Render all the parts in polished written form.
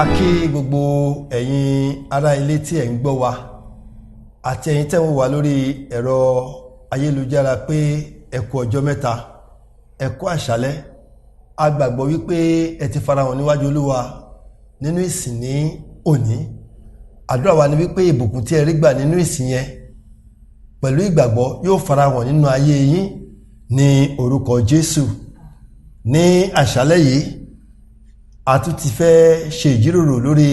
A kí gbogbo ẹ̀yin ará ilé tí ẹ̀ ń gbọ́ wa àti ẹ̀yin tẹ́ ń wò wá lórí ẹ̀rọ ayélujára pé ẹ kú ọjọ́ mẹ́ta, ẹ kú àṣálẹ́. A gbàgbọ́ wípé ẹ ti farahàn níwájú Olúwa nínú ìsìn ní òní. Àdúrà wa ni wípé ìbùkún tí ẹ rí gbà nínú ìsìn yẹn pẹ̀lú ìgbàgbọ́ yóò farahàn nínú ayé yín ní orúkọ Jésù. Ní àṣálẹ́ yìí a tún ti fẹ́ ṣe ìjíròrò lórí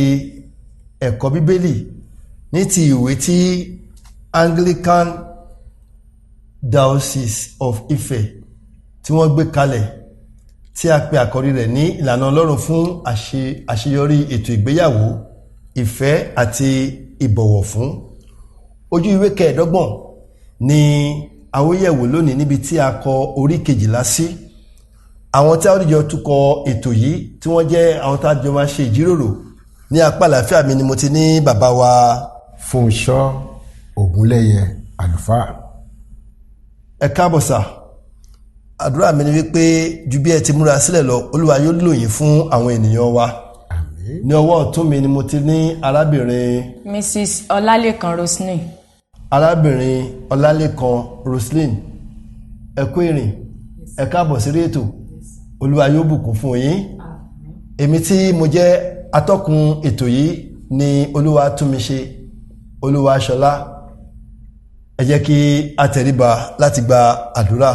ẹ̀kọ́ Bíbélì ní ti ìwé tí Anglican Diocese of Ife tí wọ́n gbé kalẹ̀ tí a pè àkọ́rí rẹ̀ ní ìlànà Ọlọ́run fún àṣeyọrí ètò ìgbéyàwó, ìfẹ́ àti ìbọ̀wọ̀ fún. Ojú ìwé 25 ni a ó yẹ̀wò lónìí níbi tí a kọ orí 12 sí. Àwọn tí a ó dìjọ túkọ̀ ètò yìí tí wọ́n jẹ́ àwọn tí a jọ máa ṣe ìjíròrò ní apá àlàáfíà mi ni mo ti ní bàbá wa Fúnṣọ́ Ògúnlẹ́yẹ àlùfáà. Ẹ káàbọ̀ sà. Àdúrà mi ni wípé ju bí ẹ ti múra sílẹ̀ lọ, Olúwa yóò lò yín fún àwọn ènìyàn wa. Àmín. Ní ọwọ́ ọ̀tún mi ni mo ti ní arábìnrin Mrs. Ọlálékan Roslyn. Arábìnrin Ọlálékan Roslyn, ẹ kú ìrìn, ẹ káàbọ̀ sí ètò. Olúwa yóò bùkún fún yín. Èmi tí mo jẹ́ atọ́kùn ètò yìí ni Olúwa tún mi ṣe, Olúwa Ṣọlá. Ẹ jẹ́ kí a tẹríba láti gba àdúrà.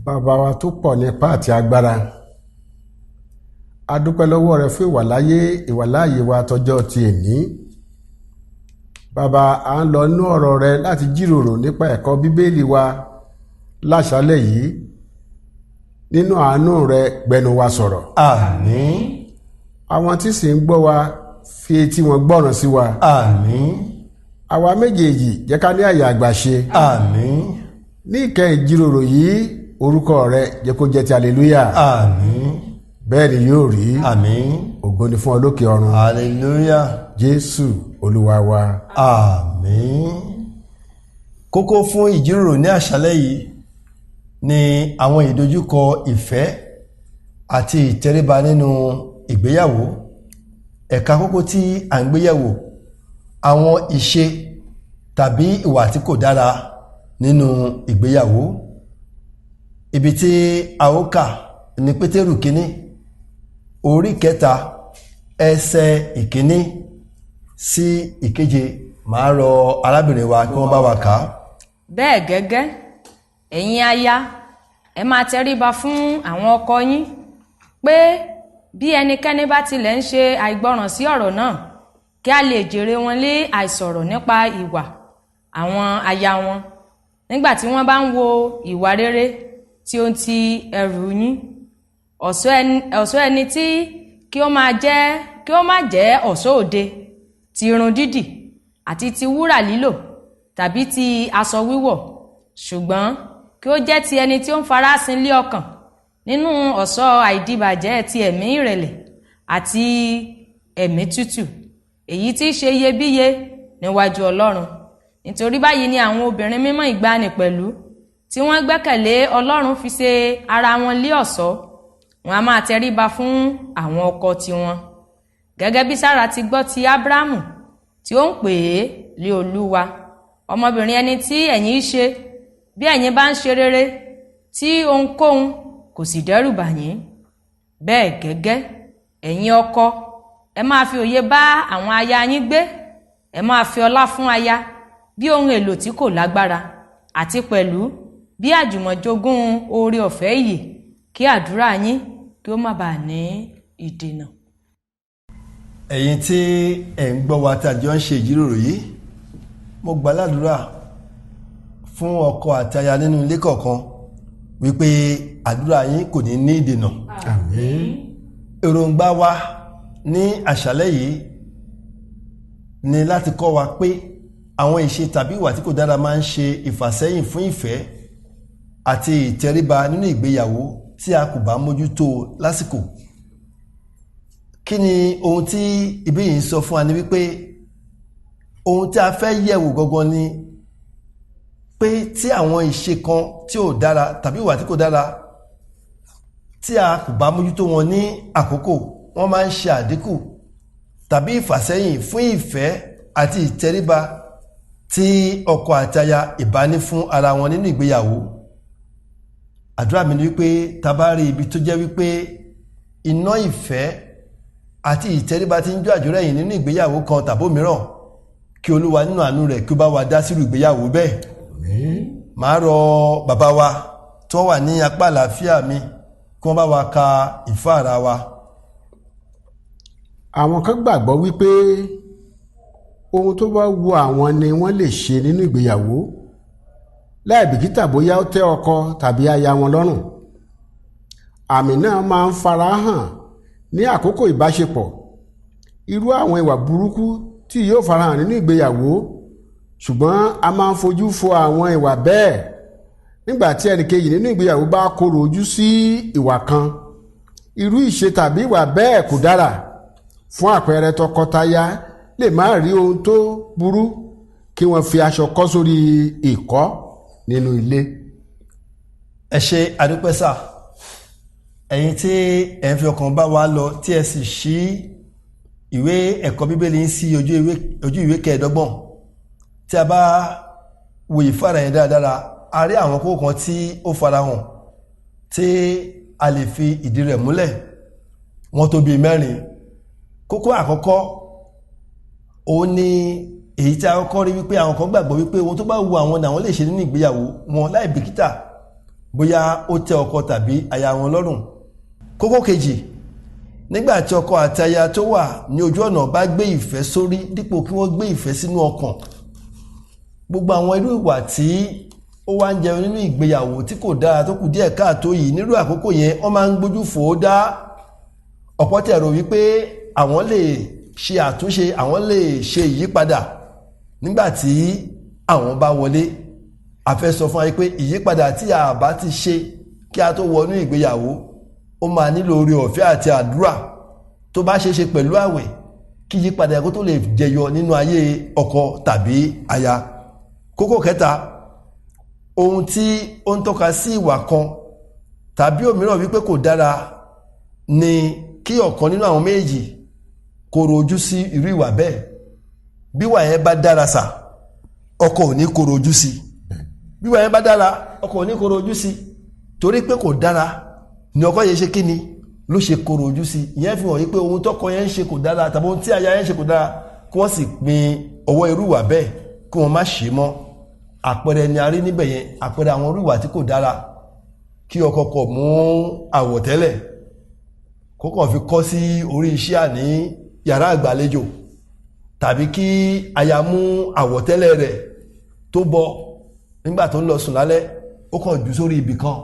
Bàbá wa tó pọ̀ nípa àti agbára, a dúpẹ́ lọ́wọ́ rẹ fún ìwàláàyè wa tọjọ́ ti èní. Bàbá, à ń lọ inú ọ̀rọ̀ rẹ láti jíròrò nípa ẹ̀kọ́ Bíbélì wa láṣálẹ̀ yìí. Nínú àánú rẹ gbẹnu wa sọ̀rọ̀. Àmín. Àwọn tí sì ń gbọ́ wa fi etí wọn gbọ́ràn sí wa. Àmín. Àwa méjèèjì jẹ́ ká ní àyè àgbàṣe. Àmín. Ní ìkẹyìn ìjíròrò yìí, orúkọ rẹ jẹ́ kó jẹ́ ti hallelujah. Àmín. Bẹ́ẹ̀ ni yóò rí. Àmín. Ògo ni fún ọ lókè ọ̀run. Hallelujah. Jésù Olúwa wa. Àmín. Kókó fún ìjíròrò ní àṣálẹ́ yìí ni àwọn ìdojúkọ ìfẹ́ àti ìtẹríba nínú ìgbéyàwó. Ẹ̀ka kókó tí à ń gbéyẹ̀wò àwọn ìṣe tàbí ìwà tí kò dára nínú ìgbéyàwó. Ibi tí a ó kà ní Pétérù kínní orí 3 ẹsẹ̀ 1 sí 7. Màá rọ arábìnrin wa kí wọ́n bá wa kà á. Bẹ́ẹ̀ gẹ́gẹ́, ẹ̀yin aya, ẹ máa tẹríba fún àwọn ọkọ yín, pé bí ẹnikẹ́ni bá tilẹ̀ ń ṣe àìgbọràn sí ọ̀rọ̀ náà, kí a lè jèrè wọn lé àìsọ̀rọ̀ nípa ìwà àwọn aya wọn, nígbà tí wọ́n bá ń wo ìwà rere tí ó ń ti ẹrù yín. Ọ̀ṣọ́ ẹni tí kí ó má jẹ́ ọ̀ṣọ́ òde, ti irun dídì àti ti wúrà lílò tàbí ti aṣọ wíwọ̀, ṣùgbọ́n kí ó jẹ́ ti ẹni tí ó ń farasin lé ọkàn nínú ọ̀ṣọ́ àìdíbàjẹ́ ti ẹ̀mí ìrẹ̀lẹ̀ àti ẹ̀mí tútù, èyí tí í ṣe iyebíye níwájú Ọlọ́run. Nítorí báyìí ni àwọn obìnrin mímọ́ ìgbàanì pẹ̀lú, tí wọ́n gbẹ́kẹ̀lé Ọlọ́run, fi ṣe ara wọn lé ọ̀ṣọ́. Wọn a máa tẹríba fún àwọn ọkọ tiwọn, gẹ́gẹ́ bí Sára ti gbọ́ ti Ábúráhámù, tí ó ń pè é lé Olúwa. Ọmọbìnrin ẹni tí ẹ̀yin ṣe, bí ẹ̀yin bá ń ṣe rere, tí ohunkóhun kò sì dẹ́rù bà yín. Bẹ́ẹ̀ gẹ́gẹ́, ẹ̀yin ọkọ, ẹ máa fi òye bá àwọn aya yín gbé. Ẹ máa fi ọlá fún aya bí ohun èlò tí kò lágbára, àti pẹ̀lú bí àjùmọ̀jogún oore ọ̀fẹ́ ìyè, kí àdúrà yín kí ó má bàa ní ìdènà. Ẹ̀yin tí ẹ̀ ń gbọ́ wa tí a jọ ń ṣe ìjíròrò yìí, mo gbà ládùúrà fún ọkọ àti aya nínú ilé kọ̀ọ̀kan wípé àdúrà yín kò ní ní ìdènà. Àmín. Èròǹgbà wa ní àṣálẹ́ yìí ni láti kọ́ wa pé àwọn ìṣe tàbí ìwà tí kò dára máa ń ṣe ìfàsẹ́yìn fún ìfẹ́ àti ìtẹríba nínú ìgbéyàwó tí a kò bá mójútó lásìkò. Kí ni ohun tí ibi yìí ń sọ fún wa ni wípé ohun tí a fẹ́ yẹ̀wò gangan ni pé tí àwọn ìṣe kan tí ò dára tàbí ìwà tí kò dára tí a kò bá mójútó wọn ní àkókò, wọ́n máa ń ṣe àdínkù tàbí ìfàsẹ́yìn fún ìfẹ́ àti ìtẹríba tí ọkọ àti aya ìbání fún ara wọn nínú ìgbéyàwó. Àdúrà mi ni wípé tá bá rí ibi tó jẹ́ wípé iná ìfẹ́ àti ìtẹríba tí ń jó àjórẹ̀yìn nínú ìgbéyàwó kan tàbó mìíràn, kí Olúwa nínú àánú rẹ̀ kí ó bá wa dá sírú ìgbéyàwó bẹ́ẹ̀. Màá rọ bàbá wa tó wà ní apá àlàáfíà mi kí wọ́n bá wa ka ìfáàrà wa. Àwọn kan gbàgbọ́ wípé ohun tó bá wu àwọn ni wọ́n lè ṣe nínú ìgbéyàwó láì bìkítà bóyá ó tẹ́ ọkọ tàbí aya wọn lọ́rùn. Àmì náà máa ń fara hàn ní àkókò ìbáṣepọ̀. Irú àwọn ìwà burúkú tí yóò farahàn nínú ìgbéyàwó, ṣùgbọ́n a máa ń fojú fo àwọn ìwà bẹ́ẹ̀ nígbà tí ẹnìkejì nínú ìgbéyàwó bá korò ojú sí ìwà kan. Irú ìṣe tàbí ìwà bẹ́ẹ̀ kò dára. Fún àpẹẹrẹ, tọkọtaya lè má rí ohun tó burú kí wọ́n fi aṣọ kọ́ sórí ìkọ́ nínú ilé. Ẹ ṣé àdúpẹ́ sà. Ẹ̀yin tí ẹ ń fi ọkàn bá wa lọ tí ẹ sì ṣí ìwé ẹ̀kọ́ Bíbélì ń sí ojú ìwé 25. Tí a bá wo ìfáàrà yẹn dáradára, a rí àwọn kókó kan tí ó farahàn tí a lè fi ìdí rẹ̀ múlẹ̀. Wọ́n tó bíi 4. Kókó àkọ́kọ́ òun ni èyí tí a kọ́kọ́ rí wípé àwọn kan gbàgbọ́ wípé ohun tó bá wu àwọn làwọn lè ṣe nínú ìgbéyàwó wọn láì bìkítà bóyá ó tẹ́ ọkọ tàbí aya wọn lọ́rùn. Kókó kejì, nígbà tí ọkọ àti aya tó wà ní ojú ọ̀nà bá gbé ìfẹ́ sórí dípò kí wọ́n gbé ìfẹ́ sínú ọkàn, gbogbo àwọn irú ìwà tí ó wá ń jẹun nínú ìgbéyàwó tí kò dára tó kù díẹ̀ káàtó yìí, nírú àkókò yẹn wọ́n máa ń gbójú fò ó dá. Ọ̀pọ̀ tẹ̀ rò wípé àwọn lè ṣe àtúnṣe, àwọn lè ṣe ìyípadà nígbàtí àwọn bá wọlé. A fẹ́ sọ fún wa pé ìyípadà tí a bá ti ṣe kí a tó wọnú ìgbéyàwó, ó máa nílò oore ọ̀fẹ́ àti àdúrà tó bá ṣe ṣe pẹ̀lú àwẹ̀ kí ìyípadà kó tó lè jẹyọ nínú ayé ọkọ tàbí aya. Kókó kẹta, ohun tí ó ń tọ́ka sí ìwà kan tàbí òmíràn wípé kò dára ni kí ọ̀kan nínú àwọn méjì kóró ojú sí irú ìwà bẹ́ẹ̀. Bí ìwà yẹn bá dára sà, ọkọ ò ní kóró ojú sí. Bí ìwà yẹn bá dára, ọkọ ò ní kóró ojú sí. Torí pé kò dára ni ọkọ yẹn ṣe kíni ló ṣe kóró ojú sí. Ìyẹn fi hàn wípé ohun tọkọ yẹn ń ṣe kò dára tàbí ohun tí aya yẹn ń ṣe kò dára, kí wọ́n sì pin ọwọ́ irú ìwà bẹ́ẹ̀ kí wọ́n má ṣe mọ́. Àpẹẹrẹ ni a rí níbẹ̀ yẹn, àpẹẹrẹ àwọn irú ìwà tí kò dára. Kí ọkọ kọ̀ mú àwọ̀tẹ́lẹ̀ kó kàn fi kọ́ sí orí iṣẹ́ àní yàrá àgbàlejò, tàbí kí aya mú àwọ̀tẹ́lẹ̀ rẹ̀ tó bọ́ nígbà tó ń lọ sùn lálẹ́ ó kàn jù sórí ibì kan,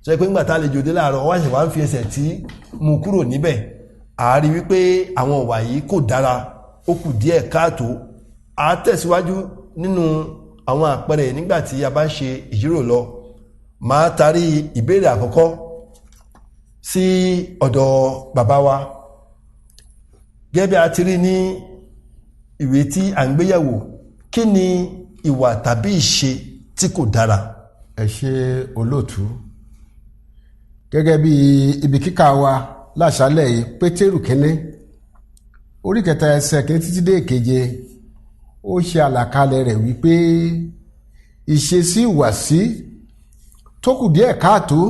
sọ pé nígbà tá àlejò dé láàárọ̀ wọ́n ṣe wá ń fi ẹsẹ̀ tí mú kúrò níbẹ̀. A rí wípé àwọn ìwà yìí kò dára, ó kù díẹ̀ káàtó. A tẹ̀síwájú nínú àwọn àpẹẹrẹ nígbà tí a bá ń ṣe ìjíròrò lọ. Máa tarí ìbéèrè àkọ́kọ́ sí ọ̀dọ̀ bàbá wa. Gẹ́gẹ́ bí a ti rí ní ìwé tí à ń gbéyẹ̀wò, kí ni ìwà tàbí ìṣe tí kò dára? Ẹ ṣé olóòtú. Gẹ́gẹ́ bí ibi kíkà wa láṣálẹ̀ yìí, Pétérù kínní orí 3 ẹsẹ̀ kínní títí dé 7, ó ṣe àlàkalẹ̀ rẹ̀ wípé ìṣesí ìwàsí tó kù díẹ̀ káàtó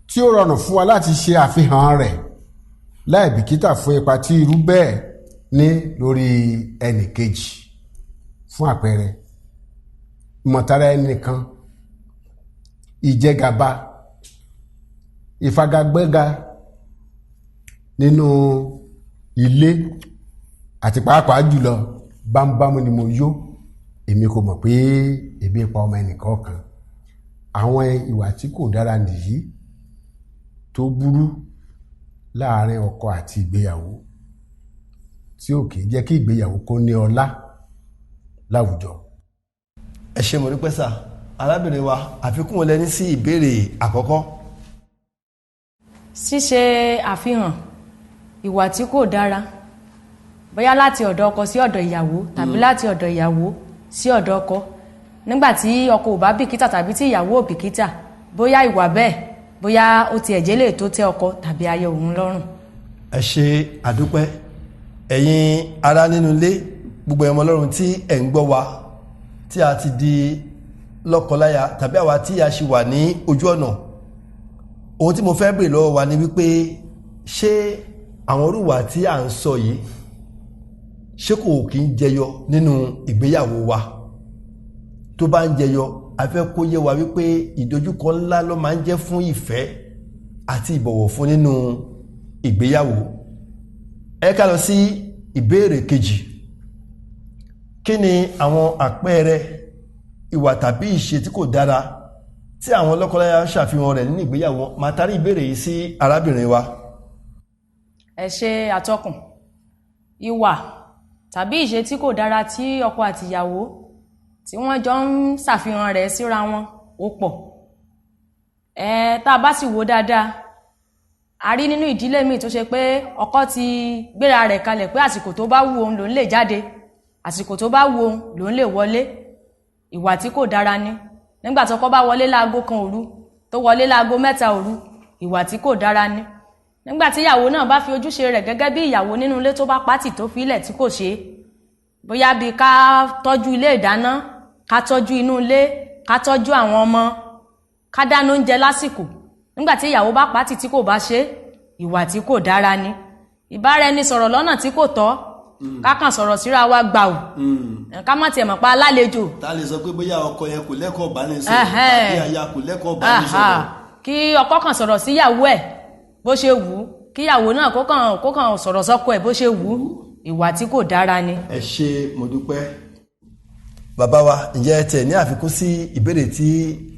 tí ó rọrùn fún wa láti ṣe àfihàn rẹ̀ láì bìkítà fún ipa tí irú bẹ́ẹ̀ ní lórí ẹnì kejì. Fún àpẹẹrẹ, ìmọ̀tara ẹnìkan, ìjẹgàba, ìfagagbẹ́ga nínú ilé, àti pàápàá jùlọ bámúbámú ni mo yó, èmi kò mọ̀ pé ebi pa ọmọ ẹnìkan kan. Àwọn ìwà tí kò dára nìyí tó burú láàrin ọkọ àti ìgbéyàwó, tí ó kìí jẹ́ kí ìgbéyàwó kó ní ọlá láwùjọ. Ẹ ṣé mo dúpẹ́ sà. Arábìnrin wa, àfikún wo lẹ ní sí ìbéèrè àkọ́kọ́? Ṣíṣe àfihàn ìwà tí kò dára, bóyá láti ọ̀dọ̀ ọkọ sí ọ̀dọ̀ ìyàwó tàbí láti ọ̀dọ̀ ìyàwó sí ọ̀dọ̀ ọkọ, nígbàtí ọkọ ò bá bìkítà tàbí tí ìyàwó ò bìkítà, bóyá ìwà bẹ́ẹ̀ bóyá ó ti ẹ̀jẹ̀ lè tó tẹ́ ọkọ tàbí aya òun lọ́rùn. ẹ ṣe àdúpẹ́ ẹ̀yin ará nínú ilé gbogbo ẹ̀mọ́ Ọlọ́run tí ẹ̀ ń gbọ́ wa tí a ti di lọ́kọláya tàbí àwa tí a ṣì wà ní ojú ọ̀nà. Ohun tí mo fẹ́ bèèrè lọ́wọ́ wa ni wípé ṣé àwọn orúwà tí à ń sọ yìí ṣé kò kí ń jẹyọ nínú ìgbéyàwó wa? Tó bá ń jẹyọ, a fẹ́ kó yé wa wípé ìdojúkọ ńlá ló máa ń jẹ́ fún ìfẹ́ àti ìbọ̀wọ̀ fún nínú ìgbéyàwó. Ẹ ká lọ sí ìbéèrè kejì. Kí ni àwọn àpẹẹrẹ ìwà tàbí ìṣe tí kò dára tí àwọn lọ́kọláya ṣàfihàn rẹ̀ nínú ìgbéyàwó? Máa tarí ìbéèrè yìí sí arábìnrin wa. ẹ ṣe àtọkùn. Ìwà tàbí ìṣe tí kò dára tí ọkọ àtìyàwó tí wọ́n jọ ń ṣàfihàn rẹ̀ síra wọn ó pọ̀. Tá a bá sì wò dáadáa, a rí nínú ìdílé míì tó ṣe pé ọkọ ti gbéra rẹ̀ kalẹ̀ pé àsìkò tó bá wù òun lòun lè jáde, àsìkò tó bá wù òun lòun lè wọlé. Ìwà tí kò dára ni. Nígbà tí ọkọ bá wọlé láago 1 òru tó wọlé láago 3 òru, ìwà tí kò dára ni. Nígbà tí ìyàwó náà bá fi ojúṣe rẹ̀ gẹ́gẹ́ bí ìyàwó nínú ilé tó bá pátì tó fi ilẹ̀ tí kò ṣe, bóyá bí ká tọ́jú ilé ìdáná, ká tọ́jú inú ilé, ká tọ́jú àwọn ọmọ, ká dáná oúnjẹ lásìkò. Nígbà tí ìyàwó bá pátì tí kò bá ṣe, ìwà tí kò dára ni. Ìbáraẹnisọ̀rọ̀ lọ́nà tí kò tọ́, ká kàn sọ̀rọ̀ síra wa gbàù, ká má tiẹ̀ mọ̀ pa alálejò. Ta lè sọ pé bóyá ọkọ yẹn kò lẹ́kọ̀ọ́ bá ní sọ̀rọ̀ tàbí aya kò lẹ́kọ̀ọ́ bá ní sọ̀rọ̀. Kí ọkọ kàn sọ̀rọ̀ síyàwó ẹ̀ bó ṣe wù ú, kíyàwó náà kó kàn sọ̀rọ̀ sọ́kọ ẹ̀ bó ṣe wù ú. Ìwà tí kò dára ni. Ẹ ṣé, mo dúpẹ́. Bàbá wa, ǹjẹ́ ẹ tẹ̀ ní àfikún sí ìbéèrè tí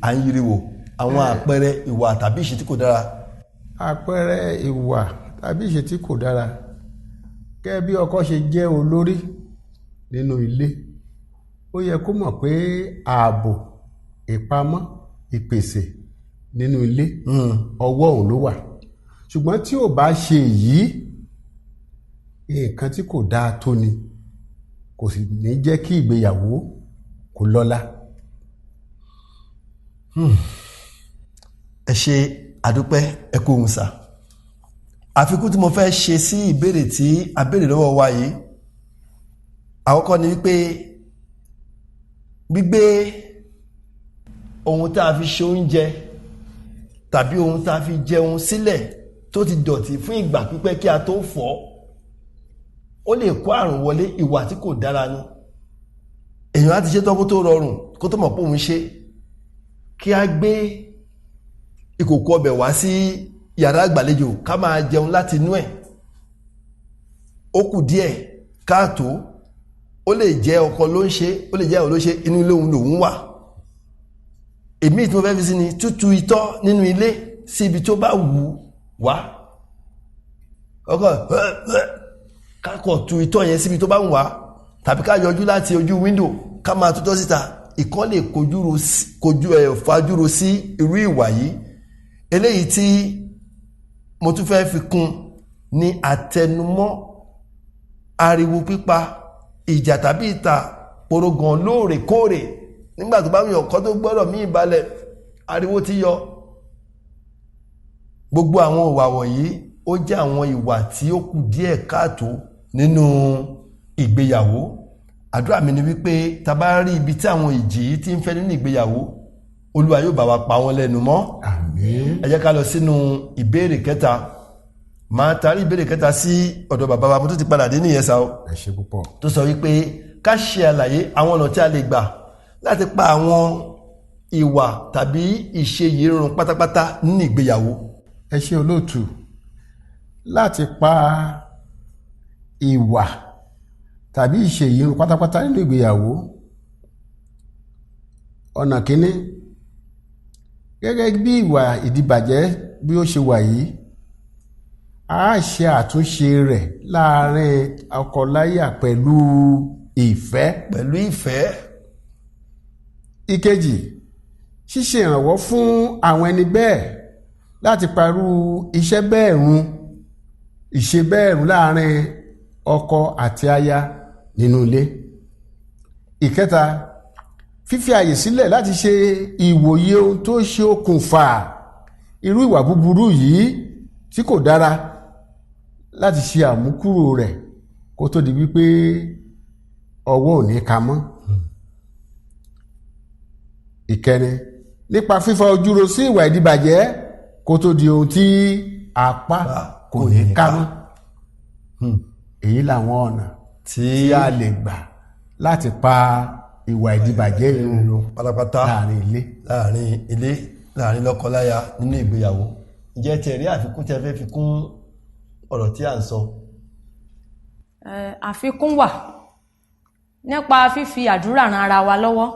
à ń yiri wò, àwọn àpẹẹrẹ ìwà tàbí ìṣe tí kò dára? Àpẹẹrẹ ìwà tàbí ìṣe tí kò dára, gẹ́gẹ́ bí ọkọ ṣe jẹ́ olórí nínú ilé, ó yẹ kó mọ̀ pé ààbò, ìpamọ́, ìpèsè nínú ilé ọwọ́ òun ló wà. Ṣùgbọ́n tí ò bá ṣe èyí, nǹkan tí kò dáa tó ni, kò sì ní jẹ́ kí ìgbéyàwó kó lọ́lá. Ẹ ṣé àdúpẹ́, ẹ kú ohun sà. Àfikún tí mo fẹ́ ṣe sí ìbéèrè tí a béèrè lọ́wọ́ wa yìí, àkọ́kọ́ ni wípé gbígbé ohun tá a fi ṣe oúnjẹ tàbí ohun tá a fi jẹun sílẹ̀ tó ti dọ̀tí fún ìgbà pípẹ́ kí a tó fọ̀, ó lè kó àrùn wọlé. Ìwà tí kò dára ni. Èèyàn á ti ṣe tọ́kú tó rọrùn kó tó mọ̀ pé òun ṣe. Kí a gbé ìkòkò ọbẹ̀ wá sí yàrá àgbàlejò ká máa jẹun láti inú ẹ̀, ó kù díẹ̀ káàtó. Ó lè jẹ́ ọkọ ló ń ṣe, ó lè jẹ́ ìyàwó ló ṣe, inú ilé òun lòun wà. Èmi tí mo fẹ́ fi sí ni tútù itọ́ nínú ilé sí ibi tó bá wù wá. Ọkọ kákọ̀ tu itọ́ yẹn síbi tó bá wù wá, tàbí ká yọjú láti ojú wíńdò ká máa tutọ́ síta. Ìkan lè fajúro sí irú ìwà yìí. Eléyìí tí mo tún fẹ́ fi kún ní àtẹnumọ́ ariwo pípa, ìjà tàbí ìta porogan lóòrèkóòrè. Nígbà tó bá ń yàn kọ́ tó gbọ́dọ̀ mí ìbalẹ̀, ariwo ti yọ. Gbogbo àwọn ìwà wọ̀nyí ó jẹ́ àwọn ìwà tí ó kù díẹ̀ káàtó nínú ìgbéyàwó. Àdúrà mi ni wípé tá bá rí ibi tí àwọn ìjì yìí ti ń fẹ́ nínú ìgbéyàwó, Olúwa yóò bá wa pa wọ́n lẹ́nu mọ́. Àmín. Ẹ jẹ́ ká lọ sínú ìbéèrè kẹta. Máa tarí ìbéèrè kẹta sí ọ̀dọ̀ bàbá wa, mo tó ti padà dé nìyẹn sá o. Ẹ ṣé púpọ̀. Tó sọ wípé ká ṣe àlàyé àwọn ọ̀nà tí a lè gbà láti pa àwọn ìwà tàbí ìṣe yìí run pátápátá nínú ìgbéyàwó. Ẹ ṣé olóòtú. Láti pa ìwà tàbí ìṣe yìí run pátápátá nínú ìgbéyàwó, ọ̀nà kíní, gẹ́gẹ́ bí ìwà ìdìbàjẹ́ bí ó ṣe wà yìí, a ṣe àtúnṣe rẹ̀ láàárín ọkọláya pẹ̀lú ìfẹ́. Pẹ̀lú ìfẹ́. Ìkejì, ṣíṣe ìrànwọ́ fún àwọn ẹni bẹ́ẹ̀ láti parú iṣẹ́ bẹ́ẹ̀ run, ìṣe bẹ́ẹ̀ run láàárín ọkọ àti aya nínú ilé. Ìkẹta, fífi àyè sílẹ̀ láti ṣe ìwòye ohun tó ṣe okùnfà irú ìwà búburú yìí tí kò dára láti ṣe àmúkúrò rẹ̀ kó tó di wípé ọwọ́ ò ní ka mọ́. Ìkẹrin, nípa fífa ojúro sí ìwà ìdíbàjẹ́ kó tó di ohun tí apá kò ní ká mọ́. Èyí làwọn ọ̀nà tí a lè gbà láti pa ìwà ìdíbàjẹ́ irun pátápátá láàrin lọ́kọláya nínú ìgbéyàwó. Ǹjẹ́ tẹ́ rí àfikún tẹ́ fẹ́ fi kún ọ̀rọ̀ tí a ń sọ? Àfikún wà nípa fífi àdúrà ran ara wa lọ́wọ́.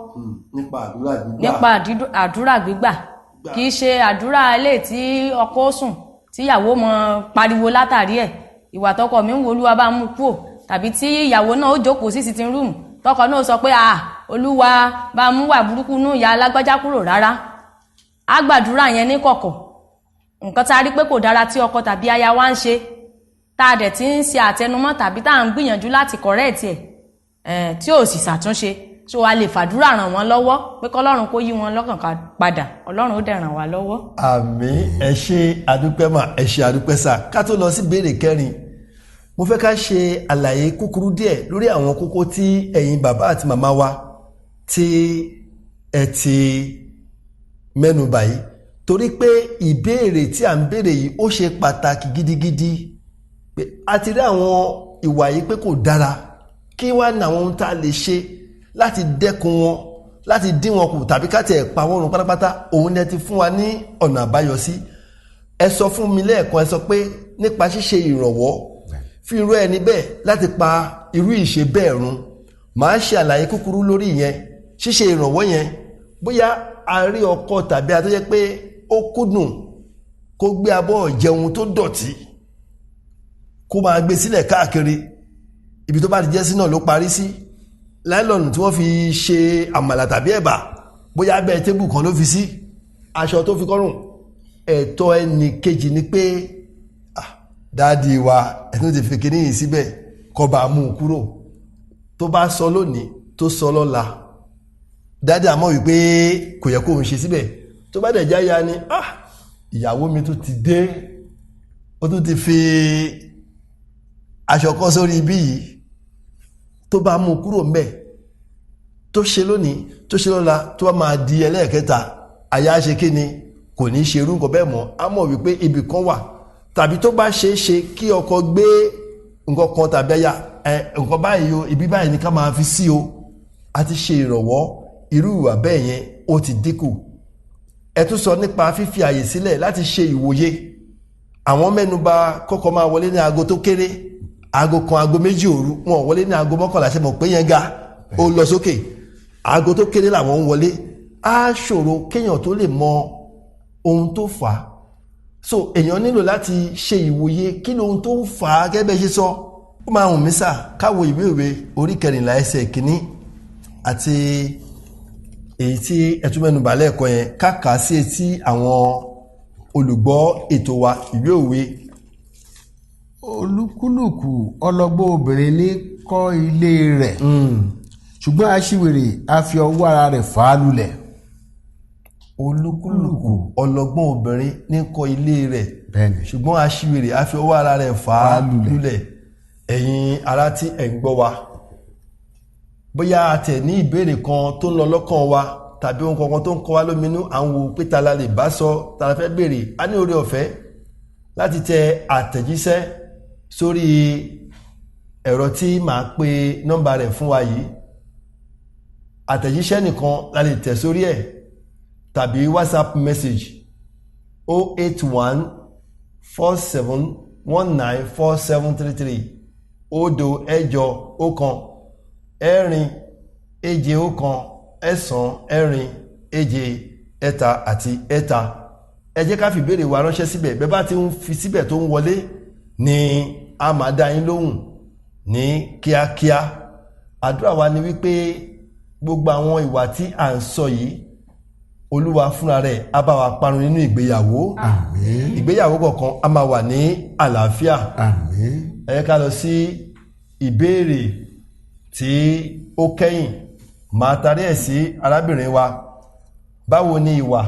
Nípa àdúrà gbígbà. Kì í ṣe àdúrà ilé tí ọkọ sùn tíyàwó mọ pariwo látàrí ẹ̀, ìwà tọkọ mi ń wo Olúwa bá mú kúò, tàbí tí ìyàwó náà ó jókòó sí sitting room tọkọ náà sọ pé Olúwa bá mú wà burúkú nú ìyá alágbájá kúrò. Rárá, a gbàdúrà yẹn ní kọ̀kọ̀. Nǹkan tá a rí pé kò dára tí ọkọ tàbí aya wa ń ṣe, tá a dẹ̀ ti ń ṣe àtẹnumọ́ tàbí tá à ń gbìyànjú láti correct ẹ̀ tí ò sì ṣàtúnṣe, so a lè fàdúrà ràn wọ́n lọ́wọ́ pé kọ́lọ́run kó yí wọn lọ́kàn padà, Ọlọ́run ó dẹ̀ ràn wá lọ́wọ́. Àmín. Ẹ ṣé àdúpẹ́ mà, ẹ ṣé àdúpẹ́ sà. Ká tó lọ sí ìbéèrè kẹrin, mo fẹ́ ká ṣe àlàyé kúkúrú díẹ̀ lórí àwọn kókó tí ẹ̀yin bàbá àti màmá wa tí ẹ ti mẹ́nu báyìí, torí pé ìbéèrè tí à ń béèrè yìí ó ṣe pàtàkì gidigidi. Pé a ti rí àwọn ìwà yìí pé kò dára, kí wá ní àwọn ohun tá a lè ṣe láti dẹ́kun wọn, láti dín wọn kù, tàbí ká tẹ̀ pa wọ́n run pátápátá. Òun ni ẹ ti fún wa ní ọ̀nà àbáyọ sí. Ẹ sọ fún mi lẹ́ẹ̀kan, ẹ sọ pé nípa ṣíṣe ìrànwọ́ fi irú ẹni bẹ́ẹ̀ láti pa irú ìṣe bẹ́ẹ̀ run. Màá ṣe àlàyé kúkúrú lórí ìyẹn. Ṣíṣe ìrànwọ́ yẹn, bóyá a rí ọkọ tàbí a tó jẹ́ pé ó kúndùn kó gbé abọ́ jẹun tó dọ̀tí kó máa gbé sílẹ̀ káàkiri, ibi tó bá ti jẹ́ sí náà ló parí sí. Láìlọ́nù tí wọ́n fi ṣe àmàlà tàbí ẹ̀bà, bóyá abẹ́ tébù kan ló fi sí, aṣọ tó fi kọ́rùn. Ẹ̀tọ́ ẹnì kejì ni pé dáàdi wa ẹ̀tọ́ ti fi kíní yìí síbẹ̀ kó bá mú un kúrò. Tó bá sọ lónìí tó sọ lọ́la, dáàdi àmọ́ wípé kò yẹ kó ń ṣe síbẹ̀. Tó bá dẹ̀ já ya ni ìyàwó mi tó ti dé, ó tún ti fi aṣọ kan sórí ibí yìí, tó bá mú kúrò ń bẹ̀, tó ṣe lónìí tó ṣe lọ́la, tó bá máa di ẹlẹ́ẹ̀kẹta, àyà ṣe kí ni, kò ní ṣe irú nǹkan bẹ́ẹ̀ mọ́. A mọ̀ wípé ibì kan wà, tàbí tó bá ṣe é ṣe kí ọkọ gbé nǹkan kan tàbí aya nǹkan báyìí o, ibi báyìí ni ká máa fi sí o, a ti ṣe ìrànwọ́, irú ìwà bẹ́ẹ̀ yẹn ó ti dínkù. Ẹ tún sọ nípa fífi àyè sílẹ̀ láti ṣe ìwòye. Àwọn mẹ́nubà kọ́kọ́ máa wọlé ní aago tó kéré, aago kan, aago méjì òru, wọn wọlé ní aago mọ́kànlá, ṣe mọ̀ pé yẹn ga, ó lọ sókè. Aago tó kéré làwọn ń wọlé. Á ṣòro kéèyàn tó lè mọ ohun tó fà á. So èèyàn nílò láti ṣe ìwòye kí lóhun tó ń fà á. Gẹ́gẹ́ bẹ́ ṣe sọ, ó máa hùn mí sà káwo ìwé òwe orí 14 ẹsẹ̀ kìíní àti èyí tí ẹtú mẹ́nubà lẹ́ẹ̀kan yẹn, káàkà sí etí àwọn olùgbọ́ ètò wa. Ìwé òwe: olúkúlùkù ọlọ́gbọ́n obìnrin ní kọ́ ilé rẹ̀, ṣùgbọ́n aṣiwèrè a fi ọwọ́ ara rẹ̀ fà á lulẹ̀. Olúkúlùkù ọlọ́gbọ́n obìnrin ní kọ́ ilé rẹ̀, Bẹ́ẹ̀ni. ṣùgbọ́n aṣiwèrè a fi ọwọ́ ara rẹ̀ fà á lulẹ̀. Ẹ̀yin ará tí ẹ̀ ń gbọ́ wa, bóyá a tẹ̀ ní ìbéèrè kan tó ń lọ lọ́kàn wa, tàbí ohun kankan tó ń kọ wá lóminú, à ń wo pé ta la lè bá sọ, ta la fẹ́ béèrè, a ní oore ọ̀fẹ́ láti tẹ àtẹ̀jíṣẹ́ sórí ẹ̀rọ tí màá pe nọ́mbà rẹ̀ fún wa yìí. Àtẹ̀jíṣẹ́ nìkan la lè tẹ̀ sórí ẹ̀, tàbí WhatsApp message 08147194733 òdo ẹ̀jọ ọ̀kan ẹ̀rin èje ọ̀kan ẹ̀sán ẹ̀rin èje ẹ̀ta àti ẹ̀ta. Ẹ jẹ́ ká fi ìbéèrè wa ránṣẹ́ síbẹ̀. Bẹ́ẹ̀ bá ti ń fi síbẹ̀ tó ń wọlé ni a máa dá yín lóhùn ní kíákíá. Àdúrà wa ni wípé gbogbo àwọn ìwà tí à ń sọ yìí, Olúwa fúnra rẹ̀ á bá wa parun nínú ìgbéyàwó. Àmín. Ìgbéyàwó kọ̀ọ̀kan á máa wà ní àlàáfíà. Àmín. Ẹ jẹ́ ká lọ sí ìbéèrè tí ó kẹ́yìn. Màá tarí ẹ̀ sí arábìnrin wa. Báwo ni ìwà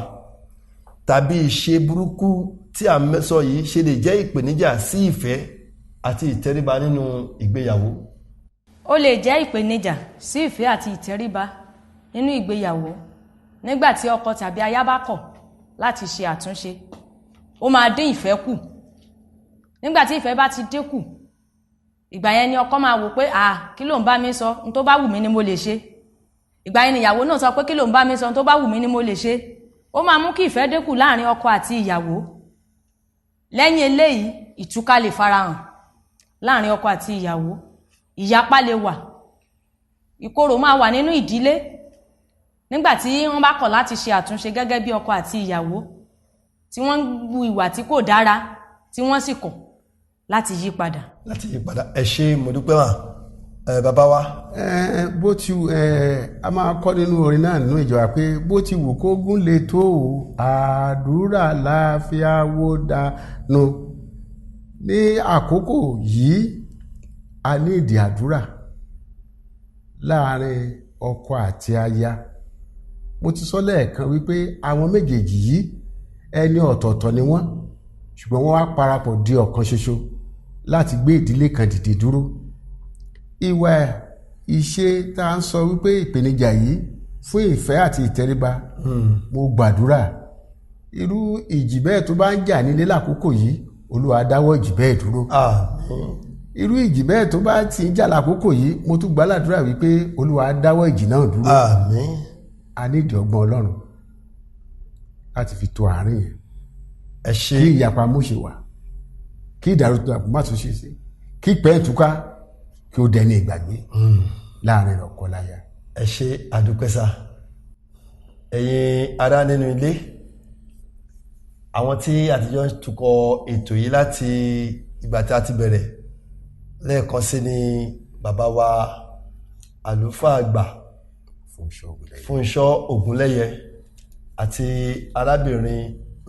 tàbí ìṣe burúkú tí à ń sọ yìí ṣe lè jẹ́ ìpèníjà sí ìfẹ́ àti ìtẹríba nínú ìgbéyàwó. ó lè jẹ́ ìpèníjà sí ìfẹ́ àti ìtẹríba nínú ìgbéyàwó nígbà tí ọkọ tàbí aya bá kọ̀ láti ṣe àtúnṣe. Ó máa dín ìfẹ́ kù. Nígbà tí ìfẹ́ bá ti dínkù, ìgbà yẹn ni ọkọ máa wò pé kí ló ń bá mi sọ, n tó bá wù mí ni mo lè ṣe. Ìgbà yẹn ni ìyàwó náà sọ pé kí ló ń bá mi sọ, n tó bá wù mí ni mo lè ṣe. Ó máa mú kí ìfẹ́ dínkù láàrin ọkọ àti ìyàwó. Lẹ́yìn eléyìí, ìtúká lè farahàn láàrin ọkọ àti ìyàwó. Ìyapa lè wà. Ìkorò máa wà nínú ìdílé nígbà tí wọ́n bá kọ̀ láti ṣe àtúnṣe gẹ́gẹ́ bí ọkọ àti ìyàwó, tí wọ́n ń wu ìwà tí kò dára, tí wọ́n sì kọ̀ láti yí padà. Ẹ ṣé, mo dúpẹ́ mà. Bàbá wa. Bó ti a máa kọ́ nínú orin náà nínú ìjọba pé bó ti wù kó gún lè tó àdúrà láàfíà wó dànù. Ní àkókò yìí a ní ìdí àdúrà láàrin ọkọ àti aya. Mo ti sọ lẹ́ẹ̀kan wípé àwọn méjèèjì yìí ẹni ọ̀tọ̀ọ̀tọ̀ ni wọ́n, ṣùgbọ́n wọ́n wá parapọ̀ di ọ̀kan ṣoṣo láti gbé ìdílé kan dìde dúró. Ìwà ìṣe tá a ń sọ wípé ìpèníjà yìí fún ìfẹ́ àti ìtẹríba, mo gbàdúrà irú ìjì bẹ́ẹ̀ tó bá ń jà nílé lákòókò yìí, Olúwa dáwọ́ ìjì bẹ́ẹ̀ dúró. Irú ìjì bẹ́ẹ̀ tó bá ti ń jà lákòókò yìí, mo tún gbàdúrà wípé Olúwa dáwọ́ ìjì náà dúró. A ní ìdí ọgbọ́n Ọlọ́run láti fi tó àárín yẹn. Ẹ ṣé. Kí ìyapa mú ṣe wà, kí ìdàrúdàpọ̀ má tún ṣe sí, kí ìpẹ́ ìtúká kí ó dẹni ìgbàgbé láàrin ọkọ láya. Ẹ ṣé, àdúpẹ́ sà. Ẹ̀yin ará nínú ilé, àwọn tí àtijọ́ ń tukọ̀ ètò yìí láti ìgbà tí a ti bẹ̀rẹ̀, lẹ́ẹ̀kan sí ni bàbá wa àlùfáà àgbà Fúnṣọ́ Ògúnlẹ́yẹ àti arábìnrin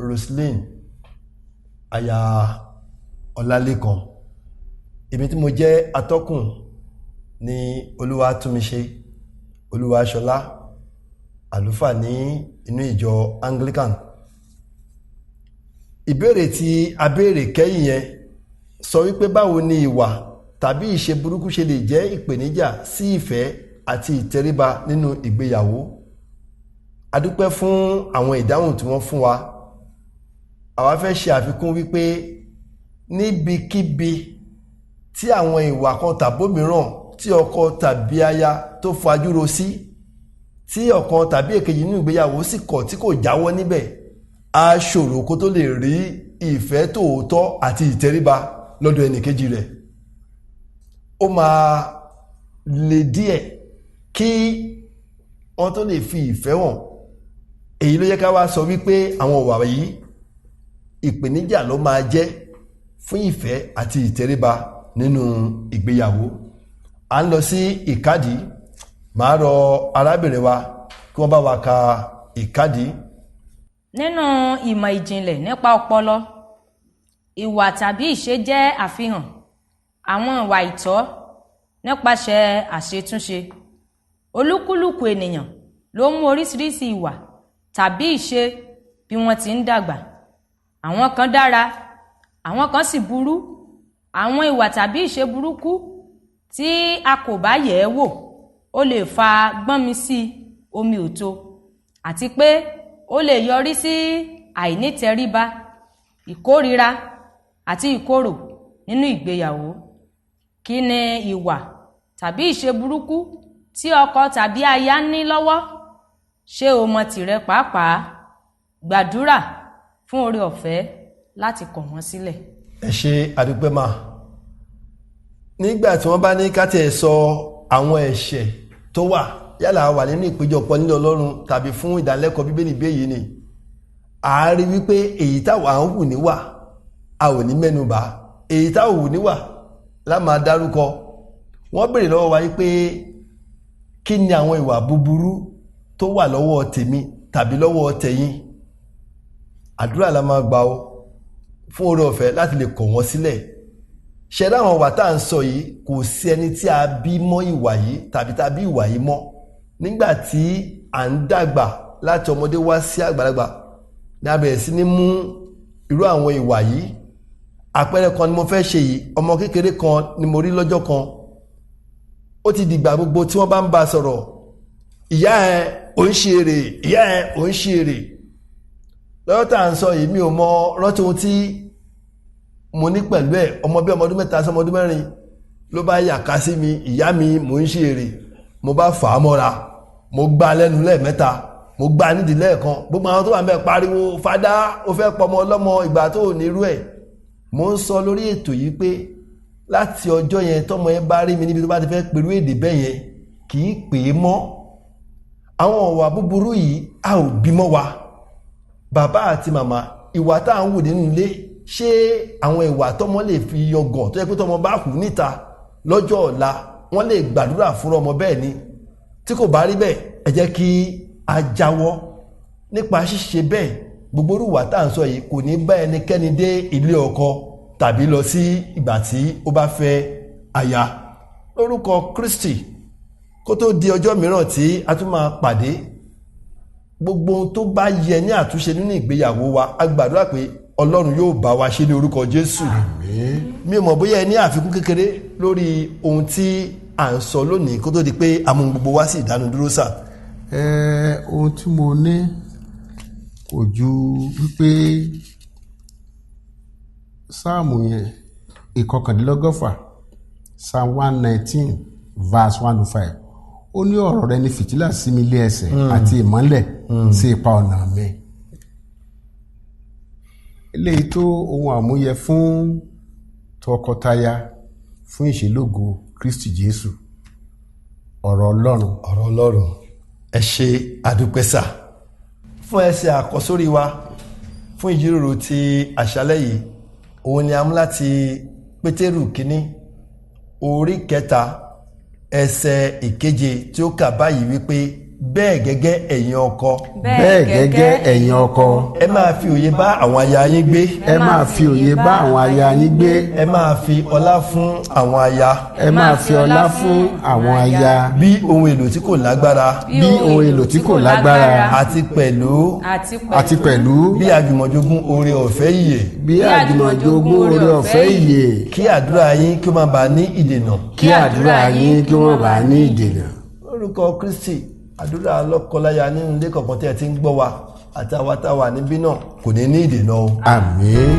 Roseline aya Ọlálékan. Èmi tí mo jẹ́ atọ́kùn ní Olúwatúnmiṣe Olúwaṣọlá, àlùfáà ní inú ìjọ Anglican. Ìbéèrè tí a béèrè kẹ́yìn yẹn sọ wípé báwo ni ìwà tàbí ìṣe burúkú ṣe lè jẹ́ ìpèníjà sí ìfẹ́ àti ìtẹríba nínú ìgbéyàwó. A dúpẹ́ fún àwọn ìdáhùn tí wọ́n fún wa. Àwa fẹ́ ṣe àfikún wípé níbikíbi tí àwọn ìwà kan tàbómìíràn tí ọkọ tàbí aya tó fajúro sí, tí ọ̀kan tàbí èkejì nínú ìgbéyàwó sì kọ̀ tí kò jáwọ́ níbẹ̀, á ṣòro kó tó lè rí ìfẹ́ tòótọ́ àti ìtẹríba lọ́dọ̀ ẹnìkejì rẹ̀. Ó máa le díẹ̀ kí wọ́n tó lè fi ìfẹ́ hàn. Èyí ló yẹ ká wá sọ wípé àwọn ìwà yìí ìpèníjà ló máa jẹ́ fún ìfẹ́ àti ìtẹríba nínú ìgbéyàwó. À ń lọ sí ìkádìí. Màá rọ arábìnrin wa kí wọ́n bá wa ka ìkádìí. Nínú ìmọ̀ ìjìnlẹ̀ nípa ọpọlọ, ìwà tàbí ìṣe jẹ́ àfihàn àwọn ìwà ìtọ́ nípasẹ̀ àṣetúnṣe. Olúkúlùkù ènìyàn ló mú oríṣiríṣi ìwà tàbí ìṣe bí wọ́n ti ń dàgbà. Àwọn kan dára, àwọn kan sì burú. Àwọn ìwà tàbí ìṣe burúkú tí a kò bá yẹ̀ ẹ́ wò, ó lè fa gbọ́nmi sí omi ò tó, àti pé ó lè yọrí sí àìnítẹríba, ìkórira àti ìkorò nínú ìgbéyàwó. Kí ni ìwà tàbí ìṣe burúkú tí ọkọ tàbí aya ní lọ́wọ́? Ṣé o mọ tìrẹ pàápàá? Gbàdúrà fún oore ọ̀fẹ́ láti kọ̀ wọ́n sílẹ̀. Ẹ ṣé, àdúpẹ́ mà. Nígbà tí wọ́n bá ní ká tẹ̀ sọ àwọn ẹ̀ṣẹ̀ tó wà, yálà wà nínú ìpéjọpọ̀ nílé Ọlọ́run tàbí fún ìdánilẹ́kọ̀ọ́ Bíbélì béyìí ni, a rí wípé èyí táwa ń hù níwà a ò ní mẹ́nubà, èyí táwa hù níwà la máa dárúkọ. Wọ́n béèrè lọ́wọ́ wa wípé kí ni àwọn ìwà búburú tó wà lọ́wọ́ tèmi tàbí lọ́wọ́ tẹ̀yin. Àdúrà la máa gbà ó fún oore ọ̀fẹ́ láti lè kọ̀ wọ́n sílẹ̀. Ṣẹ̀dá àwọn ìwà tá à ń sọ yìí, kò sí ẹni tí a bí mọ́ ìwà yìí tàbí tá a bí ìwà yìí mọ́. Nígbà tí à ń dàgbà láti ọmọdé wá sí àgbàlagbà, ní a bẹ̀rẹ̀ sí ní mú irú àwọn ìwà yìí, àpẹẹrẹ kan ni mo fẹ́ ṣe yìí, ọmọ kékeré kan ni mo rí lọ́jọ́ kan, ó ti dìgbà gbogbo tí wọ́n bá ń bá sọ̀rọ̀, ìyá ẹ̀ ò ń ṣe èrè, ìyá ẹ̀ ò ń ṣe èrè. lọ́jọ́ tá à ń sọ yìí mi ò mọ rántí ohun tí mo ní pẹ̀lú ẹ̀, ọmọ bí ọmọ ọdún 3 sí ọmọ ọdún 4 ló bá yàká sí mi, ìyá mi mò ń ṣe èrè, mo bá fà á mọ́ra, mo gbá lẹ́nu lẹ́ẹ̀mẹ́ta, mo gbá nídìí lẹ́ẹ̀kan, gbogbo àwọn tó wà ń bẹ̀ pariwo fada ó fẹ́ pọmọ ọlọ́mọ ìgbà tó ò ní irú ẹ̀. mo ń sọ lórí ètò yìí pé láti ọjọ́ yẹn tọ́mọ yẹn bá rí mi níbi tó bá ti fẹ́ pẹ̀lú èdè bẹ́ẹ̀ yẹn kì í pè é mọ́. àwọn ọ̀wà búburú yìí a ò bímọ wa. bàbá àti màmá, ìwà tá à ń wò nínú ilé, ṣé àwọn ìwà tọ́mọ lè fi yangàn tó yẹ pé tọ́mọ bá kú níta lọ́jọ́ ọ̀la wọ́n lè gbàdúrà fún ọmọ bẹ́ẹ̀ ni? tí kò bá rí bẹ́ẹ̀ ẹ jẹ́ kí a jáwọ́ nípa ṣíṣe bẹ́ẹ̀. gbogbo ìwà tá à ń sọ yìí kò ní bá ẹnikẹ́ni dé ilé ọkọ tàbí lọ sí ìgbà tí ó bá fẹ́ aya. lórúkọ Kristi, kó tó di ọjọ́ mìíràn tí a tún máa pàdé, gbogbo ohun tó bá yẹ ní àtúnṣe nínú ìgbéyàwó wa, a gbàdúrà pé Ọlọ́run yóò bá wa ṣe ní orúkọ Jésù. mi ò mọ̀ bóyá ẹ ní àfikún kékeré lórí ohun tí à ń sọ lónìí kó tó di pé a mú gbogbo wá sí ìdánudúró sà. ohun tí mo ní kò ju wípé sáàmù yẹn ìkọkàndínlọ́gọ́fà psalm 119 verse 105 ó ní ọ̀rọ̀ rẹ ní fìtílà sí mi lé ẹsẹ̀ àti ìmọ́lẹ̀ sí ipa ọ̀nà mi. eléyìí tó ohun àmúyẹ fún tọkọtaya fún ìṣelógo Kristi Jésù, ọ̀rọ̀ Ọlọ́run. ẹ ṣe àdúpẹ́ sà fún ẹsẹ̀ àkọ́sórí wa fún ìjíròrò ti àṣálẹ́ yìí. òun ni a mú láti Pétérù kínní orí 3 ẹsẹ̀ 7 tí ó kà báyìí wípé bẹ́ẹ̀ gẹ́gẹ́ ẹ̀yin ọkọ. bẹ́ẹ̀ gẹ́gẹ́ ẹ̀yin ọkọ. ẹ máa fi òye bá àwọn aya yín gbé. ẹ máa fi òye bá àwọn aya yín gbé. ẹ máa fi ọlá fún àwọn aya. ẹ máa fi ọlá fún àwọn aya. bí ohun èlò tí kò lágbára. bí ohun èlò tí kò lágbára. àti pẹ̀lú. bí àjùmọ̀jogún oore ọ̀fẹ́ ìyè. bí àjùmọ̀jogún oore ọ̀fẹ́ ìyè. kí àdúrà yín kí ó má bàa ní ìdènà. kí àdúrà yín kí ó má bàa ní ìdènà. lórúkọ Kristi, àdúrà lọ́kọláya nínú ilé kọ̀ọ̀kan tí ẹ ti ń gbọ́ wa àti àwa tá a wà níbí náà kò ní ní ìdènà o. àmín.